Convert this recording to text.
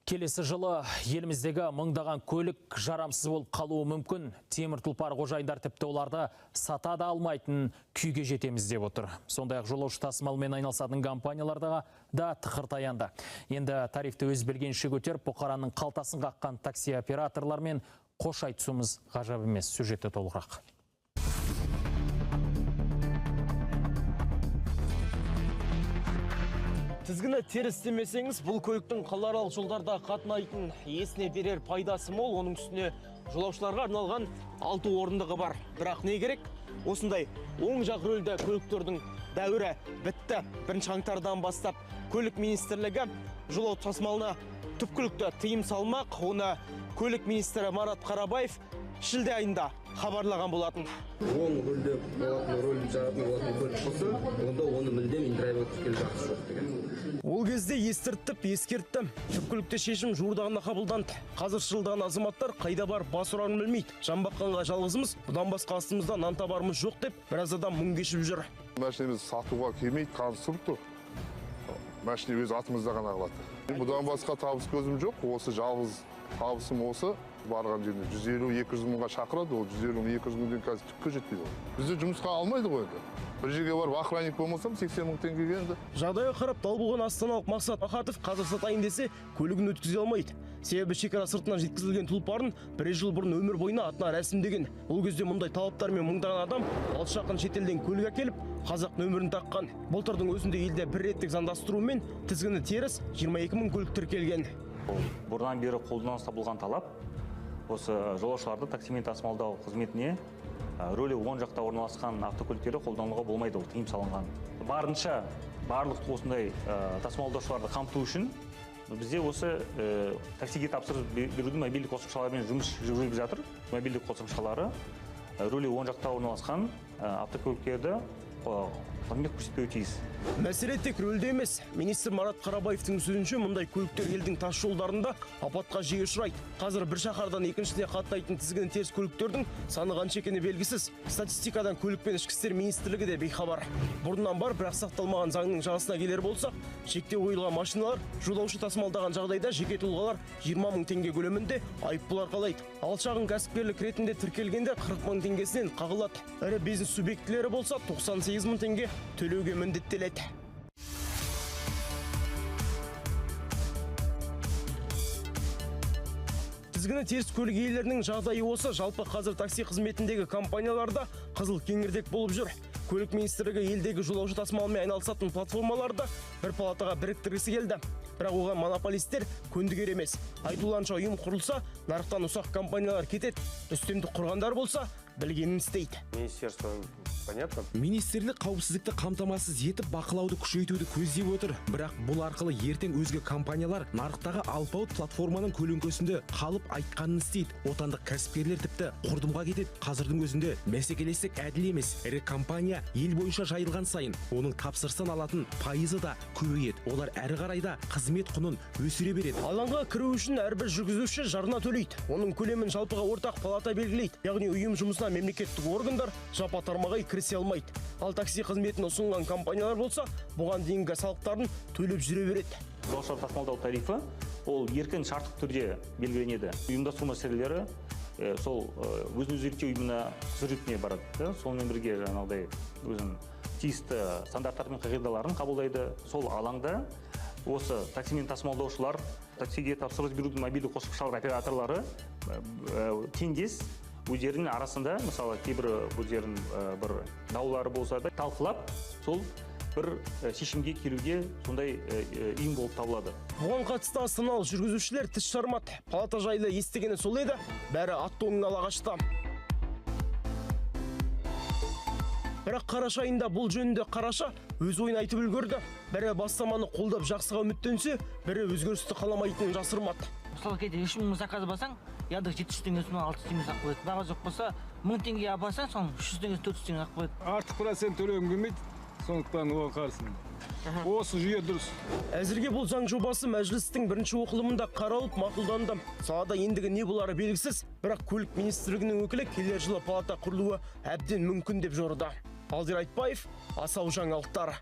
Келесі жылы еліміздегі мыңдаған көлік жарамсыз болып қалуы мүмкін. Темір тұлпар қожайындар тіпті оларды сата да алмайтын күйге жетеміз деп отыр. Сондай-ақ жолаушы тасымалымен айналысатын компанияларда да тықыр таянды. Енді тарифті өз білгенше көтеріп, бұқараның қалтасын қаққан такси операторлармен қош айтысуымыз ғажап емес. Сюжетті толығырақ. Тізгіні теріс демесеңіз, бұл көліктің қалааралық жолдарда қатынайтын есіне берер пайдасы мол, оның үстіне жолаушыларға арналған 6 орындығы бар. Бірақ не керек? Осындай оң жақ рөлді көліктердің дәуірі бітті. 1 қаңтардан бастап көлік министрлігі жолау тасымалына түпкілікті тыйым салмақ. Оны көлік министрі Марат Қарабаев шілде айында хабарлаған болатын. Оң рөлде болатын рөлін жағатын болатын көлік болса, онда оны мүлдем индрайверлікке жақсы жоқ деген. Ол кезде естіртіп, ескертті. Түпкілікті шешім жуырдағына қабылданды. Қазір шылдаған азаматтар қайда бар бас ұрарын білмейді. Жан-баққанға жалғызымыз, бұдан басқа астымызда нан табарымыз жоқ деп, біраз адам мұң кешіп жүр. Машинеміз сатуға келмейді, конструктор. Машине өз атымызда ғана қалады. Бұдан басқа табыс көзім жоқ. Осы жалғыз табысым осы. Барған жеріне 150-200 мыңға шақырады, ол 150-200 мыңден қазір түкке жетпейді. Бізді жұмысқа алмайды ғой енді. Бір жерге барып охранник болмасам 80 мың теңгеге енді. Жағдайға қарап дал болған астаналық Мақсат Ахатов қазір сатайын десе көлігін өткізе алмайды. Себебі шекара сыртынан жеткізілген тұлпарын 1 жыл бұрын өмір бойына атына рәсімдеген. Ол кезде мұндай талаптармен мыңдаған адам алыс жақын шетелден көлік әкеліп, қазақ нөмірін таққан. Былтырдың өзінде елде бір реттік заңдастырумен тізгіні теріс 22 мың көлік тіркелген. Бұрыннан бері қолданысқа табылған талап осы жолаушыларды таксимен тасымалдау қызметіне рөлі оң жақта орналасқан автокөліктері қолдануға болмайды, ол тыйым салынған. Барынша барлық осындай тасымалдаушыларды қамту үшін бізде осы таксиге тапсырыс берудің мобильдік қосымшаларымен жұмыс жүргізіліп жатыр. Мобильдік қосымшалары рөлі оң жақта орналасқан автокөліктерді қызмет көрсетпеуі тиіс. Мәселе тек рөлде емес. Министр Марат Қарабаевтың сөзінше мұндай көліктер елдің тас жолдарында апатқа жиі ұшырайды. Қазір бір шаһардан екіншісіне қатынайтын тізгіні теріс көліктердің саны қанша екені белгісіз. Статистикадан көлікпен ішкі істер министрлігі де бейхабар. Бұрыннан бар, бірақ сақталмаған заңның жағасына келер болсақ, шектеу қойылған машиналар жолаушы тасымалдаған жағдайда жеке тұлғалар 20 мың теңге көлемінде айыппұл арқалайды. Ал шағын кәсіпкерлік ретінде тіркелгенде 40 мың теңгесінен қағылады. Ірі бизнес субъектілері болса 98 мың теңге төлеуге міндеттеледі. Тізгіні теріс көлік иелерінің жағдайы осы. Жалпы қазір такси қызметіндегі компанияларда қызыл кеңірдек болып жүр. Көлік министрлігі елдегі жолаушы тасымалымен айналысатын платформаларды бір палатаға біріктіргісі келді. Бірақ оған монополистер көндігер емес. Айтуланша ұйым құрылса, нарықтан ұсақ компаниялар кетеді. Үстемдік құрғандар болса, білгенін істейді. Понятно? Министрлік қауіпсіздікті қамтамасыз етіп бақылауды күшейтуді көздеп отыр. Бірақ бұл арқылы ертең өзге компаниялар нарықтағы алпауыт платформаның көлеңкесінде қалып айтқанын істейді. Отандық кәсіпкерлер тіпті құрдымға кетеді. Қазірдің өзінде бәсекелестік әділ емес. Ірі компания ел бойынша жайылған сайын оның тапсырысын алатын пайызы да көбейеді. Олар әрі қарайда қызмет құнын өсіре береді. Алаңға кіру үшін әрбір жүргізуші жарна төлейді. Оның көлемін жалпыға ортақ палата белгілейді. Яғни ұйым жұмысына мемлекеттік органдар жапа тармағай кірісе алмайды. Ал такси қызметін ұсынған компаниялар болса, бұған дейінгі салықтарын төлеп жүре береді. Жолаушылар тасымалдау тарифі ол еркін шарттық түрде белгіленеді. Ұйымдастыру мәселелері сол өзін-өзі реттеу ұйымына құзыретіне барады. Сонымен бірге жаңағыдай өзінің тиісті стандарттар мен қағидаларын қабылдайды. Сол алаңда осы таксимен тасымалдаушылар, таксиге тапсырыс берудің мобильдік қосымшалар операторлары теңдес өздерінің арасында, мысалы, кейбір өздерінің бір даулары болса да талқылап, сол бір шешімге келуге сондай ұйым болып табылады. Бұған қатысты астаналық жүргізушілер тіс жармады. Палата жайлы естігені сол еді, бәрі ат оңын ала қашты. Бірақ қараша айында бұл жөнінде қараша өз ойын айтып үлгерді. Бірі бастаманы қолдап жақсыға үміттенсе, бірі өзгерісті қаламайтынын жасырмады. Мысалы кейде 3 мың заказ басаң, яндық 700 теңгесін 600 теңгесін ақ қояды. Баға жоқ болса, 1000 теңге апарсаң, соң 300 теңгесін 400 теңге ақ қояды. Артық процент төлегім келмейді, сондықтан оған қарсымын. Осы жүйе дұрыс. Әзірге бұл заң жобасы мәжілістің бірінші оқылымында қаралып мақұлданды. Салада ендігі не болары белгісіз, бірақ көлік министрлігінің өкілі келер жылы палата құрылуы әбден мүмкін деп жорыды. Алдияр Айтбаев, Асау жаңалықтар.